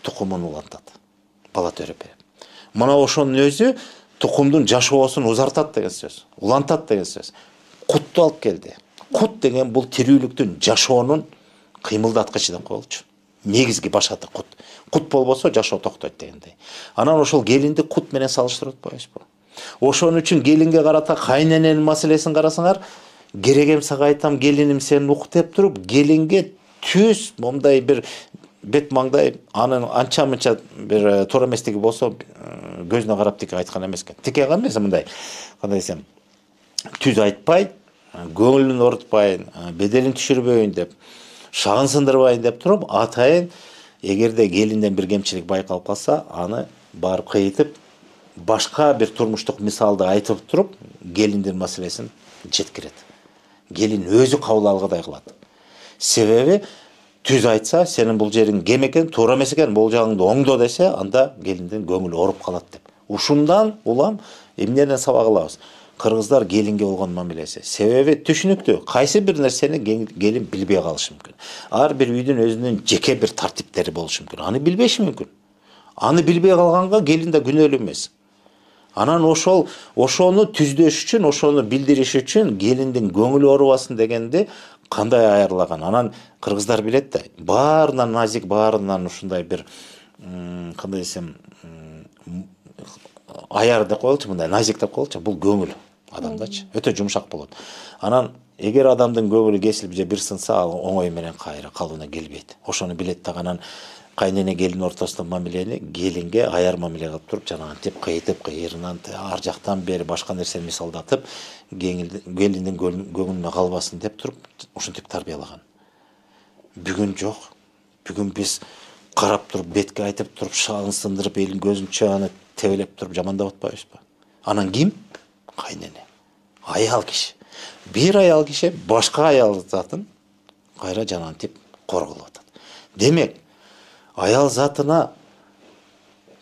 тукумун улантат. Бала төрөп берет. Мына ошонун өзү тукумдун жашоосун узартат деген сөз. Улантат деген сөз. Кутту алып келди. Кут деген бул тирүүлүктүн жашоонун кыймылдаткычы деп коелучу. Негизги башаты кут. Кут болбосо жашоо токтойт дегендей. Анан ошол келинди кут менен салыштырып атпайбызбы? Ошон үчүн келинге карата кайнененин маселесин карасаңар, керек эм сага айтам, келиним сен ук деп туруп, келинге түз момундай бир бет маңдай анын анча мынча бир туура эместиги болсо көзүнө карап тике айткан эмес экен. Тике эмес мындай, кандай десем, түз айтпай, көңүлүн орутпайын, беделин түшүрбөйүн деп, шагын сындырбайын деп туруп, атайын эгерде келинден бир кемчилик байкалып калса, аны барып кыйытып, башка бир турмуштук мисалды айтып туруп, келиндин маселесин жеткирет. Келин өзү кабыл алгыдай кылат. Себеби түз айтса, сенин бул жериң кем экен, туура эмес экен, бул жагыңды оңдо десе, анда келиндин көңүлү оруп калат деп. Ушундан улам эмнеден сабак алабыз? Кыргыздар келинге болгон мамилеси. Себеби түшүнүктүү. Кайсы бир нерсени келин билбей калышы мүмкүн. Ар бир үйдүн өзүнүн жеке бир тартиптери болушу мүмкүн. Аны билбеши мүмкүн. Аны билбей калганга келин да күнөөлүү эмес. Анан ошону түздөш үчүн, ошону билдириш үчүн келиндин көңүлү оорубасын дегенди кандай аярлаган. Анан кыргыздар билет да, баарынан назик, баарынан ушундай бир кандай десем, аяр деп коелучу, мындай назик деп коелучу, бул көңүл адамдачы, өтө жумшак болот. Анан эгер адамдын көңүлү кесилип же бир сынса, ал оңой менен кайра калууна келбейт. Ошону билет да, анан кайнене келин ортосунда мамилени келинге аяр мамиле кылып туруп, жана антип кыйытып, кыйырынан ар жактан бери башка нерсени мисалдатып, келиндин көңүлүнө калбасын деп туруп, ушинтип тарбиялаган. Бүгүн жок. Бүгүн биз карап туруп, бетке айтып туруп, шагын сындырып, элин көзүнчө аны тебелеп туруп жамандап атпайбызбы? Анан ким? Кайнене. Аял киши. Бир аял киши башка аял затын кайра жанантип корголуп атат. Демек, аял затына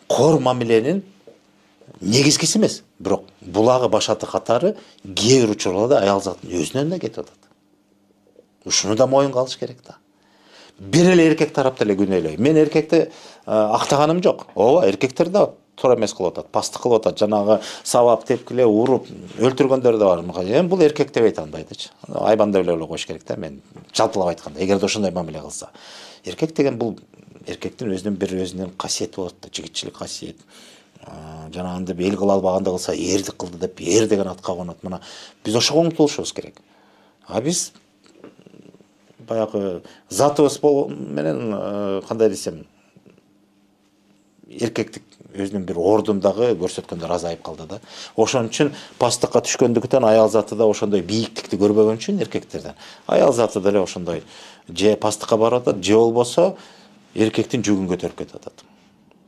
кор мамиленин негизгиси эмес, бирок булагы башаты катары кээ бир учурларда аял затын өзүнөн да кетип атат. Ушуну да моюнга алыш керек да. Бир эле эркек тараптан эле күнөөлөй. Мен эркекти актаганым жок. Ооба, эркектер да туура эмес кылып атат, пастык кылып атат, жанагы сабап, тепкилеп, уруп, өлтүргөндөр да бар. Эми бул эркек деп айта албайдычы. Айбан деп эле коюш керек да, мен жалпылап айтканда. Эгерде ошондой мамиле кылса. Эркек деген бул эркектин өзүнүн касиети болот да, жигитчилик касиет. Жанагындай эл кыла албаганды кылса, эрдик кылды деп эр деген атка конот. Мына биз ошого умтулушубуз керек. А биз баягы затыбыз менен кандай десем, эркектик өзүнүн бир ордундагы көрсөткөндөр азайып калды да. Ошон үчүн пастыкка түшкөндүктөн аял заты да ошондой бийиктикти көрбөгөн үчүн эркектерден аял заты деле ошондой же пастыкка барып атат, же болбосо эркектин жүгүн көтөрүп кетип атат.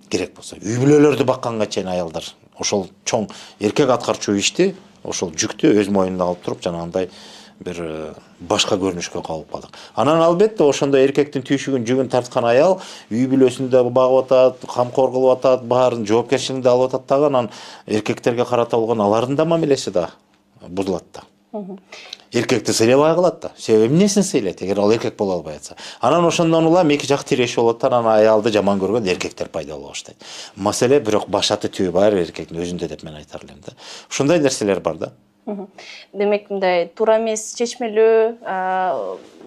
Керек болсо үй бүлөлөрдү бакканга чейин аялдар ошол чоң эркек аткарчу ишти, ошол жүктү өз мойнуна алып туруп жанагындай бир башка көрүнүшкө калып калдык. Анан албетте ошондой эркектин түйшүгүн жүгүн тарткан аял үй бүлөсүн да багып атат, камкор кылып атат, баарын жоопкерчилигин да алып атат дагы, анан эркектерге карата болгон алардын да мамилеси да бузулат да. Эркекти сыйлабай калат да. Себеби эмнесин сыйлайт, эгер ал эркек боло албай атса. Анан ошондон улам эки жак тирешип болот да, анан аялды жаман көргөн эркектер пайда боло баштайт. Маселе бирок башаты түбү бар эркектин өзүндө деп мен айтар элем да. Ушундай нерселер бар да. Демек, мындай туура эмес чечмелүү,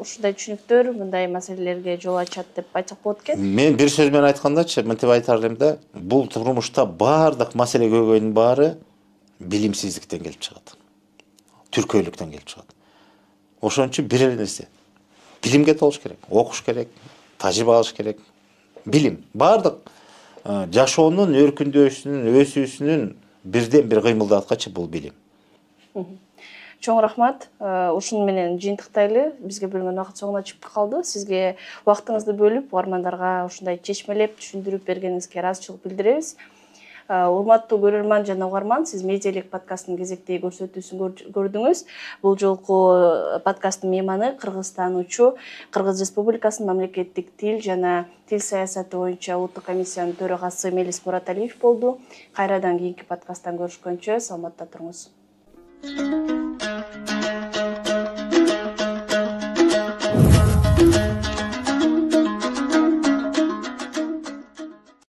ушундай түшүнүктөр мындай маселелерге жол ачат деп айтсак болот экен. Мен бир сөз менен айткандачы, мынтип айтар элем да, бул турмушта баардык маселе көйгөйдүн баары билимсиздиктен келип чыгат. Түркөйлүктөн келип чыгат. Ошон үчүн бир эле нерсе. Билимге толуш керек, окуш керек, тажрыйба алыш керек. Билим. Баардык жашоонун өркүндөшүнүн, өсүүсүнүн бирден бир кыймылдаткычы бул билим. Чоң рахмат. Ушуну менен жыйынтыктайлы. Бизге бөлүнгөн убакыт соңуна чыгып калды. Сизге убактыңызды бөлүп, угармандарга ушундай чечмелеп, түшүндүрүп бергениңизге ыраазычылык билдиребиз. Урматтуу көрөрман жана угарман, сиз Медиалек подкастынын кезектеги көрсөтүүсүн көрдүңүз. Бул жолку подкасттын мейманы кыргызстануучу Кыргыз Республикасынын мамлекеттик тил жана тил саясаты боюнча улуттук комиссиянын төрагасы Мелис Мураталиев болду. Кайрадан кийинки подкасттан көрүшкөнчө саламатта туруңуз.